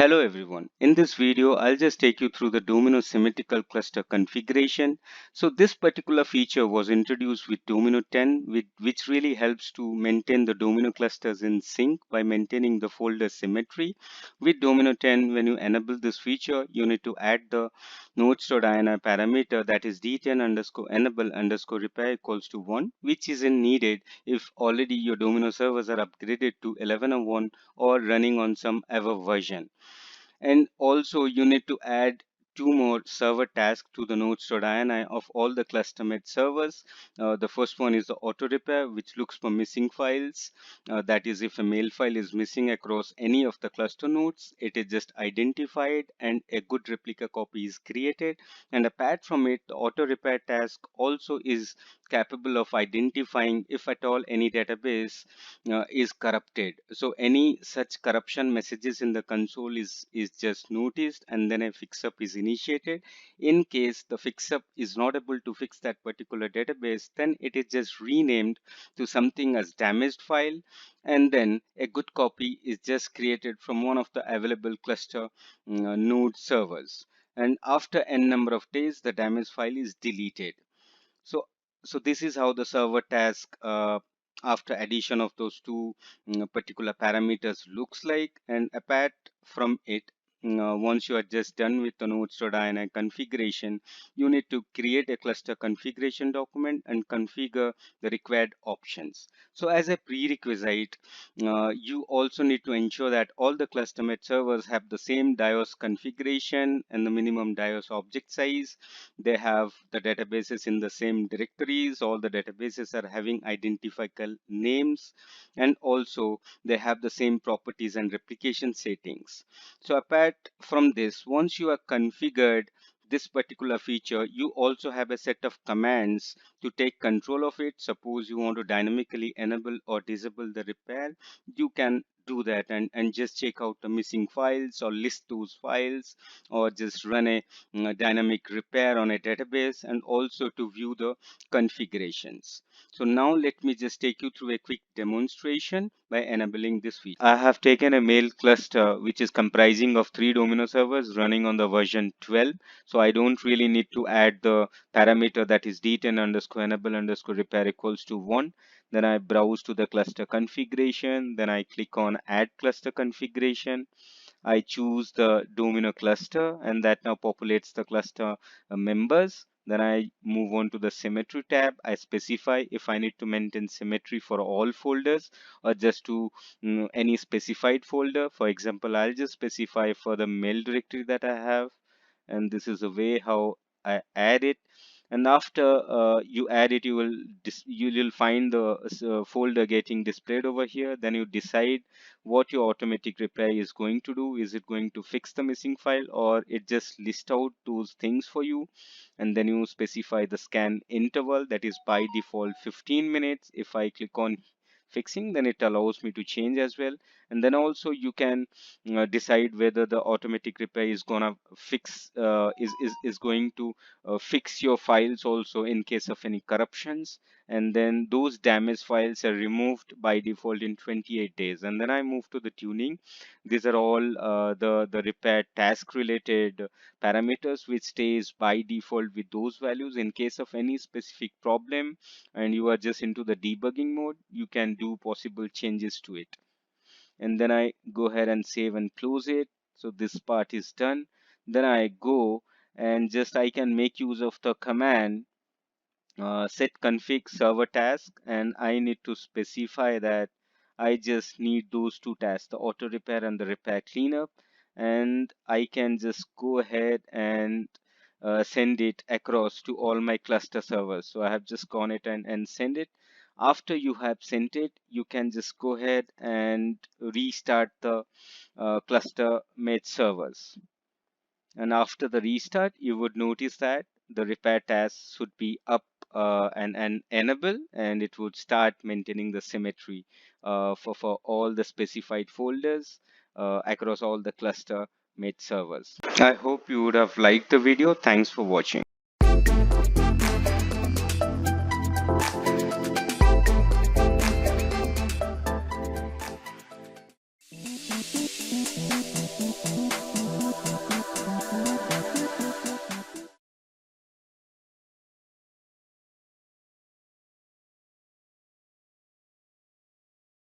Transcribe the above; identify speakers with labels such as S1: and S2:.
S1: Hello everyone. In this video, I'll just take you through the Domino symmetrical cluster configuration. So this particular feature was introduced with Domino 10, which really helps to maintain the Domino clusters in sync by maintaining the folder symmetry. With Domino 10, when you enable this feature, you need to add the nodes.ini parameter, that is d10 underscore enable underscore repair equals to 1, which isn't needed if already your Domino servers are upgraded to 11.1 or running on some ever version. And also you need to add two more server tasks to the nodes.ini of all the cluster-made servers. The first one is the auto repair, which looks for missing files. That is, if a mail file is missing across any of the cluster nodes, it is just identified and a good replica copy is created. And apart from it, the auto repair task also is capable of identifying if at all any database is corrupted. So any such corruption messages in the console is just noticed, and then a fix-up is initiated. In case the fix-up is not able to fix that particular database, then it is just renamed to something as damaged file, and then a good copy is just created from one of the available cluster node servers. And after n number of days, the damaged file is deleted. So, so this is how the server task after addition of those two particular parameters looks like. And apart from it, once you are just done with the nodes.ini configuration, you need to create a cluster configuration document and configure the required options. So as a prerequisite, you also need to ensure that all the cluster-made servers have the same DIOS configuration and the minimum DIOS object size. They have the databases in the same directories. All the databases are having identifiable names, and also they have the same properties and replication settings. So apart from this, once you are configured this particular feature, you also have a set of commands to take control of it. Suppose you want to dynamically enable or disable the repair, you can do that and just check out the missing files or list those files, or just run a dynamic repair on a database, and also to view the configurations. So now let me just take you through a quick demonstration by enabling this feature. I have taken a mail cluster which is comprising of 3 Domino servers running on the version 12. So I don't really need to add the parameter that is d10 underscore enable underscore repair equals to 1. Then I browse to the cluster configuration. Then I click on add cluster configuration. I choose the Domino cluster, and that now populates the cluster members. Then I move on to the symmetry tab. I specify if I need to maintain symmetry for all folders or just to any specified folder. For example, I'll just specify for the mail directory that I have, and this is the way how I add it. And after you add it, you will find the folder getting displayed over here. Then you decide what your automatic repair is going to do. Is it going to fix the missing file, or it just list out those things for you? And then you specify the scan interval, that is by default 15 minutes. If I click on fixing, then it allows me to change as well. And then also you can decide whether the automatic repair is gonna fix is going to fix your files also in case of any corruptions. And then those damaged files are removed by default in 28 days. And then I move to the tuning. These are all the repair task related parameters which stays by default with those values. In case of any specific problem and you are just into the debugging mode, you can do possible changes to it. And then I go ahead and save and close it. So this part is done. Then I go and just I can make use of the command set config server task, and I need to specify that I just need those two tasks, the auto repair and the repair cleanup, and I can just go ahead and send it across to all my cluster servers. So I have just gone it and send it. After you have sent it, you can just go ahead and restart the cluster made servers. And after the restart, you would notice that the repair task should be up and enable, and it would start maintaining the symmetry for all the specified folders across all the cluster made servers. I hope you would have liked the video. Thanks for watching.